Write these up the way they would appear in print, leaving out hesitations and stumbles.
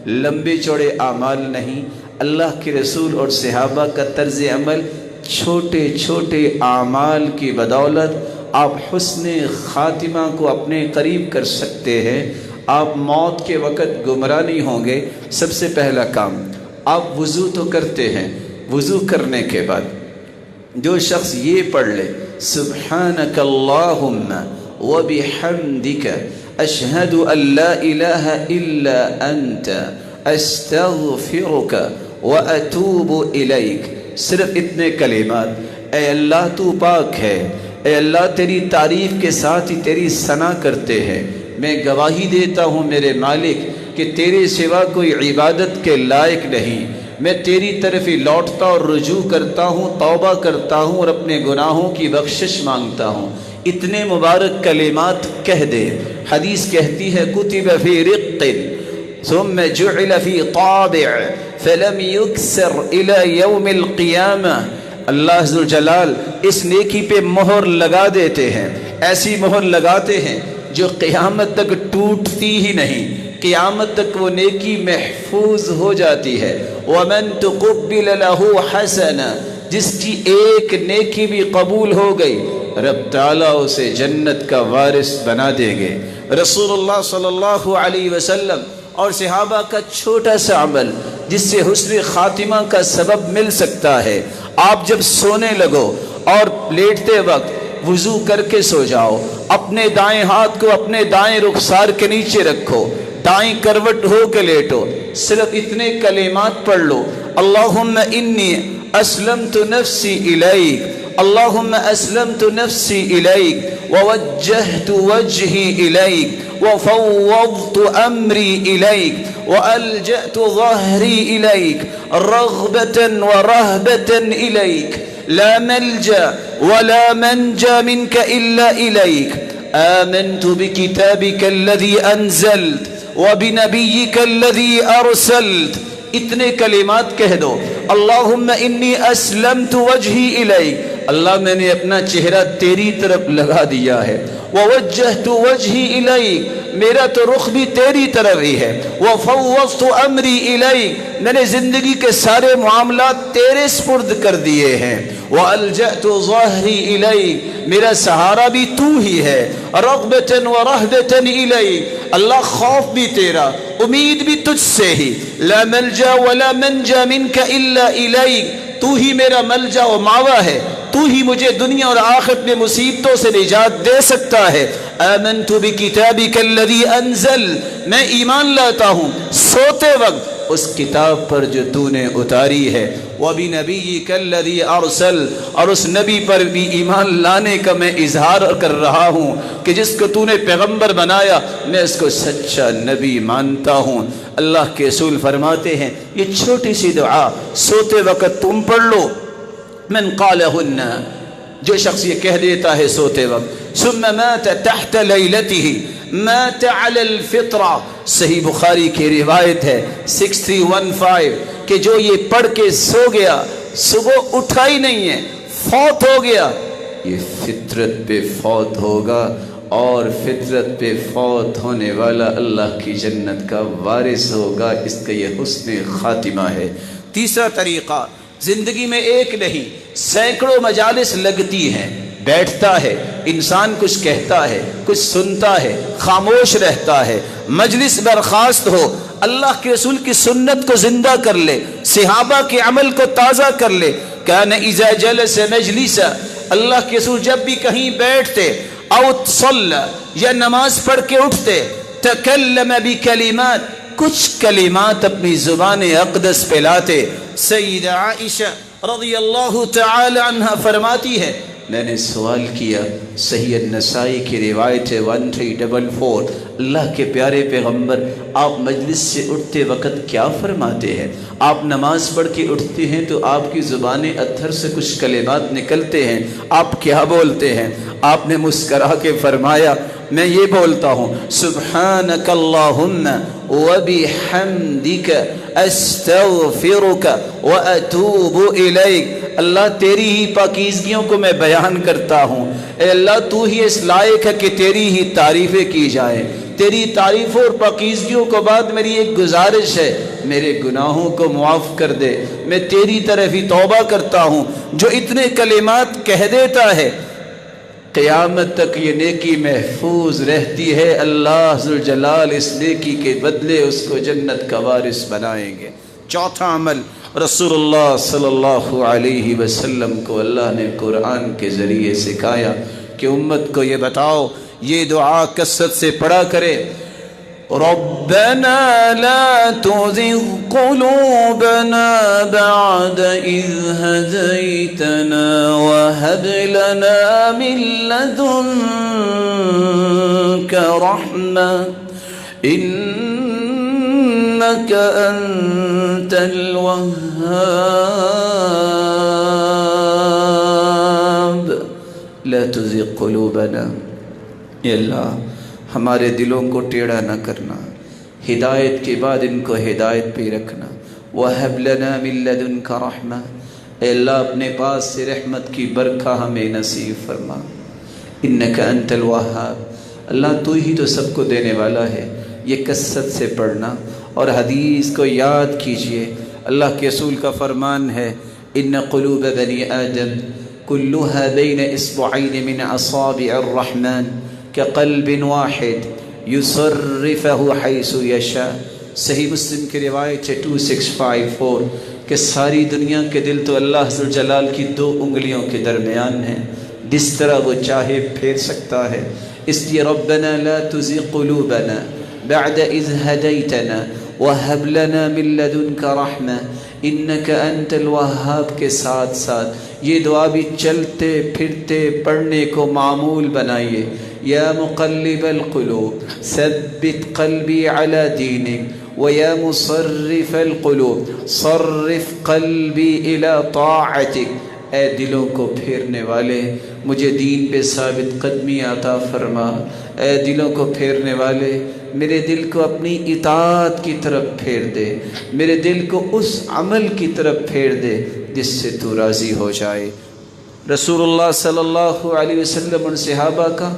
لمبے چوڑے اعمال نہیں، اللہ کے رسول اور صحابہ کا طرز عمل، چھوٹے چھوٹے اعمال کی بدولت آپ حسن خاتمہ کو اپنے قریب کر سکتے ہیں۔ آپ موت کے وقت گمراہ نہیں ہوں گے۔ سب سے پہلا کام، آپ وضو تو کرتے ہیں، وضو کرنے کے بعد جو شخص یہ پڑھ لے سبحانک اللہم وبحمدک اشہد ان لا الہ الا انت استغفرک واتوب الیک، صرف اتنے کلمات، اے اللہ تو پاک ہے، اے اللہ تیری تعریف کے ساتھ ہی تیری ثنا کرتے ہیں، میں گواہی دیتا ہوں میرے مالک کہ تیرے سوا کوئی عبادت کے لائق نہیں، میں تیری طرف ہی لوٹتا اور رجوع کرتا ہوں، توبہ کرتا ہوں اور اپنے گناہوں کی بخشش مانگتا ہوں۔ اتنے مبارک کلمات کہہ دے۔ حدیث کہتی ہے کتب فی رق ثم جعل فی طابع فلم یکسر الی یوم القیامہ، اللہ عز و جلال اس نیکی پہ مہر لگا دیتے ہیں، ایسی مہر لگاتے ہیں جو قیامت تک ٹوٹتی ہی نہیں، قیامت تک وہ نیکی محفوظ ہو جاتی ہے۔ وَمَن تُقُبِّلَ لَهُ حَسَنًا، جس کی ایک نیکی بھی قبول ہو گئی رب تعالیٰ اسے جنت کا وارث بنا دیں گے۔ رسول اللہ صلی اللہ علیہ وسلم اور صحابہ کا چھوٹا سا عمل جس سے حسن خاتمہ کا سبب مل سکتا ہے، آپ جب سونے لگو اور لیٹتے وقت وضو کر کے سو جاؤ، اپنے دائیں ہاتھ کو اپنے دائیں رخسار کے نیچے رکھو، دائیں کروٹ ہو کے لیٹو، صرف اتنے کلمات پڑھ لو، اللہم انی اسلمت نفسی الیک، اللہم اسلمت نفسی الیک ووجہت وجہی الیک وفوضت امری الیک والجأت ظہری الیک رغبتا ورہبتا الیک لا ملجا ولا منجا منك الا الیک آمنت بکتابک الذی انزلت وبنبیک الذی ارسلت۔ اتنے کلمات کہہ دو، اللہم انی اسلمت وجہی الیک، اللہ میں نے اپنا چہرہ تیری طرف لگا دیا ہے، ووجہت وجہی الیک، میرا تو رخ بھی تیری طرف ہی ہے، وفوضت امری الیک، میں نے زندگی کے سارے معاملات تیرے سپرد کر دیے ہیں، والجأت ظہری الیک، میرا سہارا بھی تو ہی ہے، رغبتا ورہبتا الیک، اللہ خوف بھی تیرا، امید بھی تجھ سے ہی، لا ملجا ولا منجا منک الا الیک، تو ہی میرا ملجا و ماوا ہے، تو ہی مجھے دنیا اور آخرت میں مصیبتوں سے نجات دے سکتا ہے۔ آمنت بکتابک الذی انزل، میں ایمان لاتا ہوں سوتے وقت اس کتاب پر جو تو نے اتاری ہے، وبنبیک الذی ارسل، اور اس نبی پر بھی ایمان لانے کا میں اظہار کر رہا ہوں کہ جس کو تو نے پیغمبر بنایا میں اس کو سچا نبی مانتا ہوں۔ اللہ کے رسول فرماتے ہیں یہ چھوٹی سی دعا سوتے وقت تم پڑھ لو، من قالہن، جو شخص یہ کہہ دیتا ہے سوتے وقت، ثم مات تحت لیلته مات علی الفطرہ، صحیح بخاری کی روایت ہے 6315 کہ جو یہ پڑھ کے سو گیا صبح اٹھا ہی نہیں ہے، فوت ہو گیا، یہ فطرت پہ فوت ہوگا، اور فطرت پہ فوت ہونے والا اللہ کی جنت کا وارث ہوگا۔ اس کا یہ حسن خاتمہ ہے۔ تیسرا طریقہ، زندگی میں ایک نہیں سینکڑوں مجالس لگتی ہیں، بیٹھتا ہے انسان، کچھ کہتا ہے، کچھ سنتا ہے، خاموش رہتا ہے، مجلس برخاست ہو، اللہ کے رسول کی سنت کو زندہ کر لے، صحابہ کے عمل کو تازہ کر لے۔ کان اذا جلس مجلسا، اللہ کے رسول جب بھی کہیں بیٹھتے، او صلی، یا نماز پڑھ کے اٹھتے، تکلم بکلمات، کچھ کلمات اپنی زبان اقدس پہ لاتے۔ سیدہ عائشہ رضی اللہ تعالی عنہ فرماتی ہے میں نے سوال کیا، صحیح النسائی کی روایت ہے 1344، اللہ کے پیارے پیغمبر آپ مجلس سے اٹھتے وقت کیا فرماتے ہیں؟ آپ نماز پڑھ کے اٹھتے ہیں تو آپ کی زبان اطہر سے کچھ کلمات نکلتے ہیں، آپ کیا بولتے ہیں؟ آپ نے مسکرا کے فرمایا میں یہ بولتا ہوں سبحانک اللہم وبحمدک استغفرک واتوب الیک۔ اللہ تیری ہی پاکیزگیوں کو میں بیان کرتا ہوں، اے اللہ تو ہی اس لائق ہے کہ تیری ہی تعریفیں کی جائیں۔ تیری تعریفوں اور پاکیزگیوں کے بعد میری ایک گزارش ہے، میرے گناہوں کو معاف کر دے۔ میں تیری طرف ہی توبہ کرتا ہوں۔ جو اتنے کلمات کہہ دیتا ہے قیامت تک یہ نیکی محفوظ رہتی ہے، اللہ ذوالجلال اس نیکی کے بدلے اس کو جنت کا وارث بنائیں گے۔ چوتھا عمل رسول اللہ صلی اللہ علیہ وسلم کو اللہ نے قرآن کے ذریعے سکھایا کہ امت کو یہ بتاؤ، یہ دعا کثرت سے پڑھا کرے، ربنا لا تزغ قلوبنا بعد إذ هديتنا وهب لنا من لدنك رحمة إنك أنت الوهاب لا تزغ قلوبنا۔ اے اللہ ہمارے دلوں کو ٹیڑھا نہ کرنا، ہدایت کے بعد ان کو ہدایت پہ رکھنا۔ وَهَبْ لَنَا مِن لَّدُنْكَ رَحْمَةً، اے اللہ اپنے پاس سے رحمت کی برکھا ہمیں نصیب فرما۔ إِنَّكَ أَنْتَ الْوَهَّابُ، اللہ تو ہی تو سب کو دینے والا ہے۔ یہ کثرت سے پڑھنا اور حدیث کو یاد کیجئے۔ اللہ کے رسول کا فرمان ہے إِنَّ قُلُوبَ بَنِي آدَمَ كُلُّهَا بَيْنَ إِصْبَعَيْنِ مِنْ أَصَابِعِ الرَّحْمَنِ كقلب واحد یصرفہ حیث یشاء۔ صحیح مسلم کی روایت ہے 2654 کہ ساری دنیا کے دل تو اللہ ذوالجلال کی 2 انگلیوں کے درمیان ہیں، جس طرح وہ چاہے پھیر سکتا ہے۔ اس لیے ربنا لا تزغ قلوبنا بعد اذ ہدیتنا وہب لنا من لدنک رحمہ انک انت الوہاب کے ساتھ ساتھ یہ دعا بھی چلتے پھرتے پڑھنے کو معمول بنائیے۔ یا مقلب القلوب ثبت قلبی علی دینک ویا مصرف القلوب صرف قلبی الی طاعتک۔ اے دلوں کو پھیرنے والے مجھے دین پہ ثابت قدمی عطا فرما۔ اے دلوں کو پھیرنے والے میرے دل کو اپنی اطاعت کی طرف پھیر دے، میرے دل کو اس عمل کی طرف پھیر دے جس سے تو راضی ہو جائے۔ رسول اللہ صلی اللہ علیہ وسلم اور صحابہ کا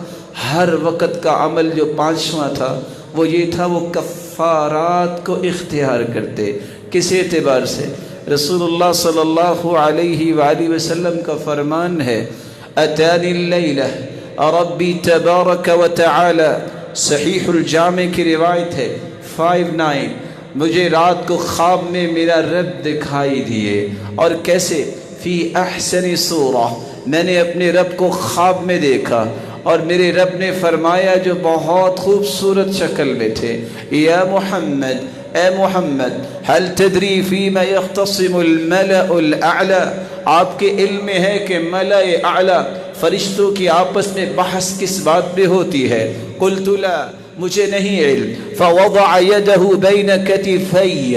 ہر وقت کا عمل جو 5واں تھا وہ یہ تھا، وہ کفارات کو اختیار کرتے۔ کس اعتبار سے؟ رسول اللہ صلی اللہ علیہ وآلہ وسلم کا فرمان ہے اتانی اللیلہ ربی تبارک و تعالی، صحیح الجامع کی روایت ہے 59، مجھے رات کو خواب میں میرا رب دکھائی دیے۔ اور کیسے؟ فی احسن صورہ، میں نے اپنے رب کو خواب میں دیکھا اور میرے رب نے فرمایا جو بہت خوبصورت شکل میں تھے، یا محمد، اے محمد، هل تدری فیما یختصم الملأ الاعلی، آپ کے علم میں ہے کہ ملأ اعلی فرشتوں کی آپس میں بحث کس بات پہ ہوتی ہے؟ قلت لا، مجھے نہیں علم۔ فوضع یدہ بین کتفی،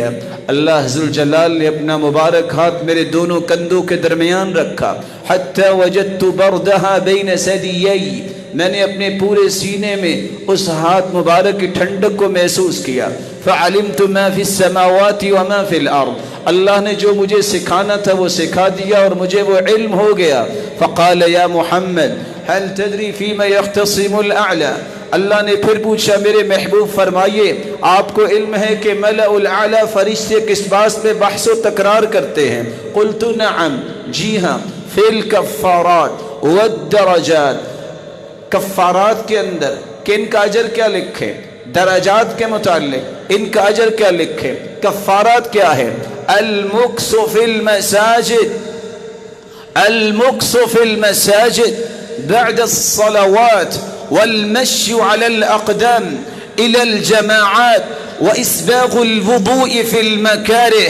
اللہ ذوالجلال نے اپنا مبارک ہاتھ میرے دونوں کندھوں کے درمیان رکھا، حتی وجدت بردہا بین ثدیی، میں نے اپنے پورے سینے میں اس ہاتھ مبارک کی ٹھنڈک کو محسوس کیا۔ فعلمت ما فی السماوات وما فی الارض، اللہ نے جو مجھے سکھانا تھا وہ سکھا دیا اور مجھے وہ علم ہو گیا۔ فقال یا محمد هل تدری فیما یختصم الاعلی، اللہ نے پھر پوچھا میرے محبوب فرمائیے آپ کو علم ہے کہ ملأ الاعلی فرشتے کس بات پہ بحث و تکرار کرتے ہیں؟ قلت نعم، جی ہاں، فی الکفارات والدرجات، کفارات کے اندر کہ ان کا اجر کیا لکھے، درجات کے متعلق ان کا اجر کیا لکھے۔ کفارات کیا ہے؟ المکث فی المساجد، المکث فی المساجد بعد الصلوات والمشي على الأقدام إلى الجماعات وإسباغ الوضوء في المكاره۔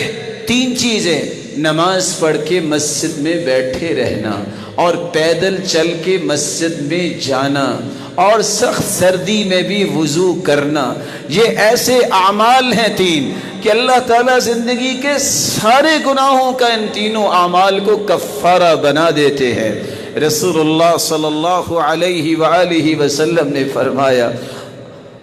3 چیزیں، نماز پڑھ کے مسجد میں بیٹھے رہنا اور پیدل چل کے مسجد میں جانا اور سخت سردی میں بھی وضو کرنا۔ یہ ایسے اعمال ہیں 3 کہ اللہ تعالیٰ زندگی کے سارے گناہوں کا ان تینوں اعمال کو کفارہ بنا دیتے ہیں۔ رسول اللہ صلی اللہ علیہ وآلہ وسلم نے فرمایا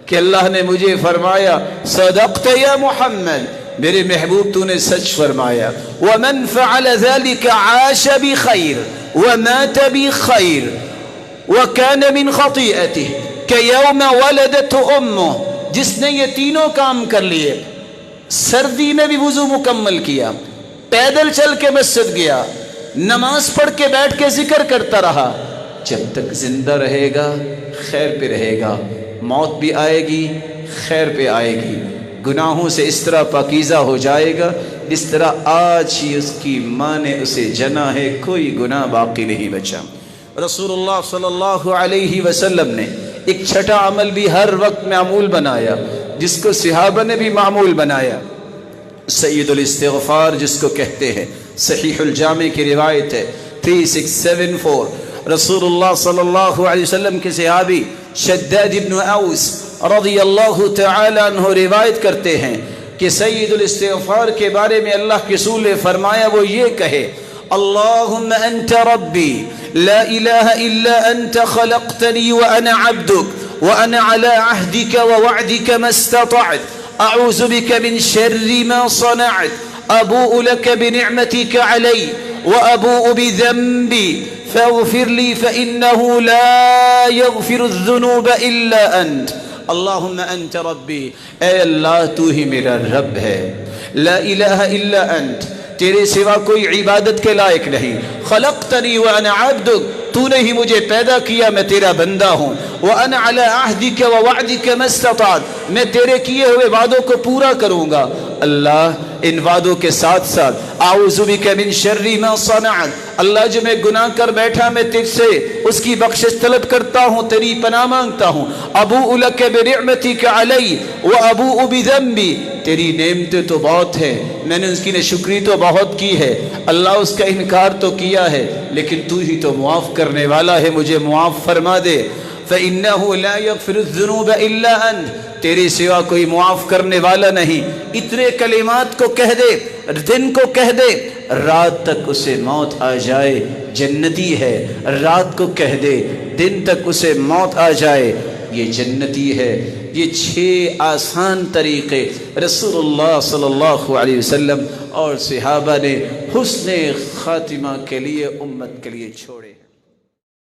کہ اللہ نے مجھے فرمایا صدقت یا محمد، میرے محبوب تو نے سچ فرمایا، ومن فعل ذلك عاش بخیر ومات بخیر وكان من خطیئته كيوم ولدته امه، جس نے یہ تینوں کام کر لیے، سردی میں بھی وضو مکمل کیا، پیدل چل کے مسجد گیا، نماز پڑھ کے بیٹھ کے ذکر کرتا رہا، جب تک زندہ رہے گا خیر پہ رہے گا، موت بھی آئے گی خیر پہ آئے گی، گناہوں سے اس طرح پاکیزہ ہو جائے گا جس طرح آج ہی اس کی ماں نے اسے جنا ہے، کوئی گناہ باقی نہیں بچا۔ رسول اللہ صلی اللہ علیہ وسلم نے ایک چھٹا عمل بھی ہر وقت معمول بنایا، جس کو صحابہ نے بھی معمول بنایا، سید الاستغفار جس کو کہتے ہیں، صحیح الجامع کی روایت ہے 3674۔ رسول اللہ صلی اللہ علیہ وسلم کے صحابی شداد ابن اوس رضی اللہ تعالی عنہ روایت کرتے ہیں کہ سید الاستغفار کے بارے میں اللہ کے رسول نے فرمایا، وہ یہ کہے اللہم انت ربی لا الہ الا انت خلقتنی وانا عبدک وانا على عہدک ووعدک ما استطعت اعوذ بک من شر ما صنعت ابوء لک بنعمتک علی وابوء بذنبی فاغفر لی فإنه لا يغفر الذنوب الا انت۔ اللہم انت ربی، اے اللہ تو ہی میرا رب ہے، لا الہ الا انت، تیرے سوا کوئی عبادت کے لائق نہیں، خلقتنی وانا عبدک، تو نے ہی مجھے پیدا کیا، میں تیرا بندہ ہوں، وانا علی عہدک ووعدک ما استطعت، میں تیرے کیے ہوئے وعدوں کو پورا کروں گا۔ اللہ ان وعدوں کے ساتھ ساتھ اعوذ بک من شر ما صنعت، اللہ جو میں گناہ کر بیٹھا میں تجھ سے اس کی بخشش طلب کرتا ہوں، تیری پناہ مانگتا ہوں۔ ابوء لک بنعمتک علی وابوء بذنبی، تیری نعمتیں تو بہت ہیں، میں نے اس کی ناشکری تو بہت کی ہے، اللہ اس کا انکار تو کیا ہے، لیکن تو ہی تو معاف کرنے والا ہے، مجھے معاف فرما دے۔ فإنه لا يغفر الذنوب إلا أنت، تیرے سوا کوئی معاف کرنے والا نہیں۔ اتنے کلمات کو کہہ دے، دن کو کہہ دے، رات تک اسے موت آ جائے جنتی ہے، رات کو کہہ دے دن تک اسے موت آ جائے یہ جنتی ہے۔ یہ 6 آسان طریقے رسول اللہ صلی اللہ علیہ وسلم اور صحابہ نے حسن خاتمہ کے لیے امت کے لیے چھوڑے۔